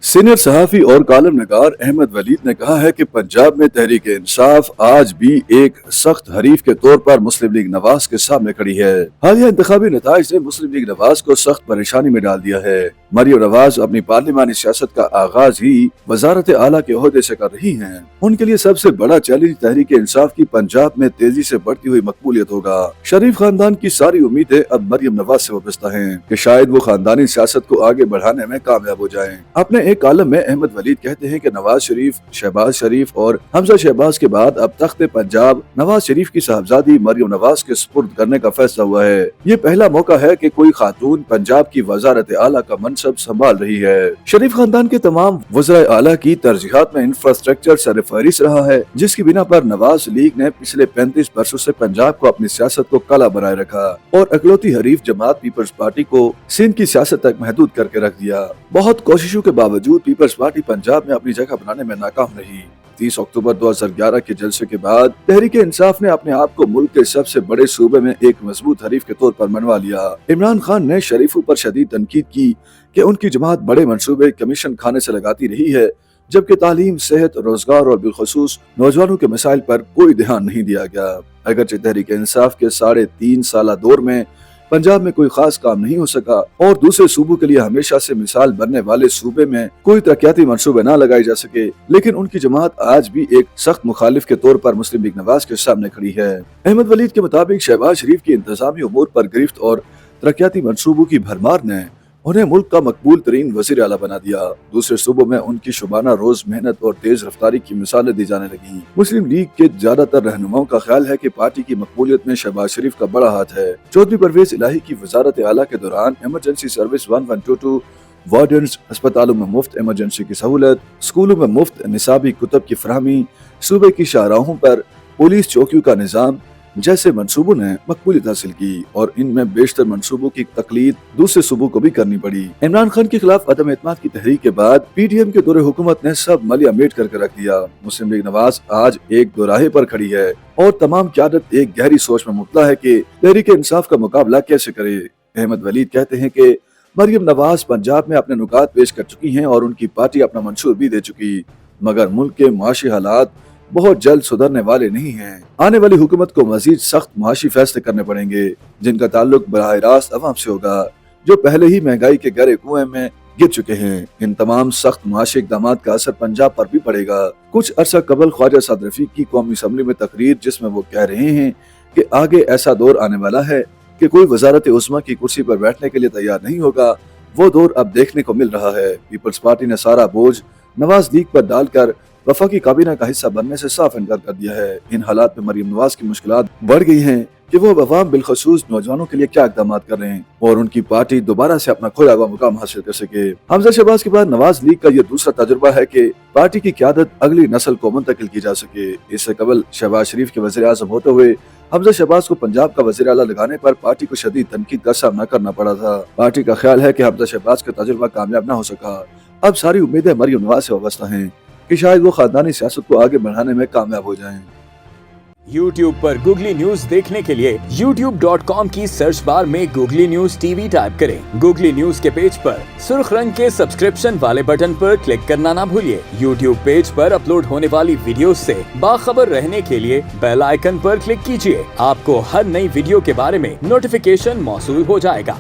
Senior सहाफी और column नगार Ahmad Waleed ने कहा है कि पंजाब में तहरीक इंसाफ आज भी एक सख्त हरीफ के तौर पर मुस्लिम लीग नवाज के सामने खड़ी है। हालिया इंतखाबी नताइज ने मुस्लिम लीग नवाज को सख्त परेशानी में डाल दिया है। मरियम नवाज अपनी पार्लिमानी सियासत का आगाज ही वजारत आला के ओहदे से कर रही हैं। उनके लिए सबसे बड़ा चैलेंज तहरीक इंसाफ की पंजाब में तेजी से बढ़ती हुई मकबूलियत होगा। शरीफ खानदान की सारी उम्मीदें अब मरियम नवाज से वाबस्ता हैं कि शायद वो खानदानी सियासत को आगे बढ़ाने में कामयाब हो जाएं। अपने एक कॉलम में अहमद वलीद कहते हैं कि नवाज शरीफ, शहबाज शरीफ और हमजा शहबाज के बाद अब तख्त पंजाब नवाज शरीफ की साहबजादी मरियम नवाज के सुपुर्द करने का फैसला हुआ है। ये पहला मौका है कि कोई खातून पंजाब की वजारत आला का मनसब संभाल रही है। शरीफ खानदान के तमाम वज़राए आला की तरजीहात में इंफ्रास्ट्रक्चर सरफहरिस्त रहा है, जिसकी बिना पर नवाज लीग ने पिछले 35 वर्षों से पंजाब को अपनी सियासत को काला बनाए रखा और अकलौती हरीफ जमात पीपल्स पार्टी को सिंध की सियासत तक महदूद करके रख दिया। बहुत कोशिशों के बावजूद पीपल्स पार्टी पंजाब में अपनी जगह बनाने में नाकाम रही। 30 अक्टूबर 2011 के जलसे के बाद तहरीक इंसाफ ने अपने आप को मुल्क के सबसे बड़े सूबे में एक मजबूत हरीफ के तौर पर मनवा लिया। इमरान खान ने शरीफों पर शदीद तनकीद की कि उनकी जमात बड़े मंसूबे कमीशन खाने से लगाती रही है, जबकि तालीम, सेहत, रोजगार और बिलखसूस नौजवानों के मसाइल पर कोई ध्यान नहीं दिया गया। अगरचे तहरीक इंसाफ के 3.5 साल दौर में पंजाब में कोई खास काम नहीं हो सका और दूसरे सूबों के लिए हमेशा से मिसाल बनने वाले सूबे में कोई तरक्याती मंसूबे न लगाए जा सके, लेकिन उनकी जमात आज भी एक सख्त मुखालिफ के तौर पर मुस्लिम लीग नवाज के सामने खड़ी है। अहमद वलीद के मुताबिक शहबाज शरीफ की इंतजामी उमूर पर गिरफ्त और तरक्याती मंसूबों की भरमार ने उन्हें मुल्क का मकबूल तरीन वजीर आला बना दिया। दूसरे सूबों में उनकी शुबाना रोज मेहनत और तेज रफ्तारी की मिसालें दी जाने लगी। मुस्लिम लीग के ज्यादातर रहनुमाओं का ख्याल है कि पार्टी की मकबूलियत में शहबाज शरीफ का बड़ा हाथ है। चौधरी परवेज इलाही की वजारत आला के दौरान इमरजेंसी सर्विस 1122, वार्डन्स, अस्पतालों में मुफ्त इमरजेंसी की सहूलत, स्कूलों में मुफ्त निसाबी कुतब की फरहमी, सूबे की शाहराहों पर पुलिस चौकियों का निजाम जैसे मंसूबों ने मकबूलियत हासिल की और इनमें बेशतर मंसूबों की तकलीद दूसरे सूबों को भी करनी पड़ी। इमरान खान के खिलाफ अदम एतमाद की तहरीक के बाद पीडीएम के दौरे हुकूमत ने सब मलिया मेट करके रख दिया। मुस्लिम लीग नवाज आज एक दोराहे पर खड़ी है और तमाम क़यादत एक गहरी सोच में मुब्तला है कि तहरीक इंसाफ का मुकाबला कैसे करे। अहमद वलीद कहते हैं कि मरियम नवाज पंजाब में अपने नुकात पेश कर चुकी हैं और उनकी पार्टी अपना मंशूर भी दे चुकी, मगर मुल्क के मुआशी हालात बहुत जल्द सुधरने वाले नहीं हैं। आने वाली हुकूमत को मजीद सख्त मुआशी फैसले करने पड़ेंगे, जिनका ताल्लुक बराह रास्त अवाम से होगा, जो पहले ही महंगाई के गहरे कुएं में गिर चुके हैं। इन तमाम सख्त मुआशी इक़दामात का असर पंजाब पर भी पड़ेगा। कुछ अरसा कबल ख्वाजा साद रफीक की कौमी असम्बली में तकरीर, जिसमें वो कह रहे हैं कि आगे ऐसा दौर आने वाला है कि कोई वजारत उस्मा की कुर्सी पर बैठने के लिए तैयार नहीं होगा, वो दौर अब देखने को मिल रहा है। पीपल्स पार्टी ने सारा बोझ नवाज लीग पर डालकर वफाकी काबीना का हिस्सा बनने से साफ इनकार कर दिया है। इन हालात में मरियम नवाज की मुश्किलात बढ़ गई हैं कि वो अवाम बिलखसूस नौजवानों के लिए क्या इक़दाम कर रहे हैं और उनकी पार्टी दोबारा से अपना खोया हुआ मुकाम हासिल कर सके। हमजा शहबाज के बाद नवाज लीग का ये दूसरा तजुर्बा है कि पार्टी की क़यादत अगली नस्ल को मुंतकिल की जा सके। इससे कबल शहबाज शरीफ के वज़ीर आज़म होते हुए हमजा शहबाज को पंजाब का वज़ीर आला लगाने पर पार्टी को शदीद तनकीद का सामना करना पड़ा था। पार्टी का ख्याल है कि हमजा शहबाज का तजुर्बा कामयाब न हो सका। अब सारी उम्मीदें मरियम नवाज से वाबस्ता हैं कि शायद वो खानदानी सियासत को आगे बढ़ाने में कामयाब हो जाएं। YouTube पर गूगली न्यूज देखने के लिए youtube.com की सर्च बार में गूगली न्यूज टीवी टाइप करें। गूगली न्यूज के पेज पर सुर्ख रंग के सब्सक्रिप्शन वाले बटन पर क्लिक करना ना भूलिए। YouTube पेज पर अपलोड होने वाली वीडियोस से बाखबर रहने के लिए बेल आइकन पर क्लिक कीजिए। आपको हर नई वीडियो के बारे में नोटिफिकेशन मौसूल हो जाएगा।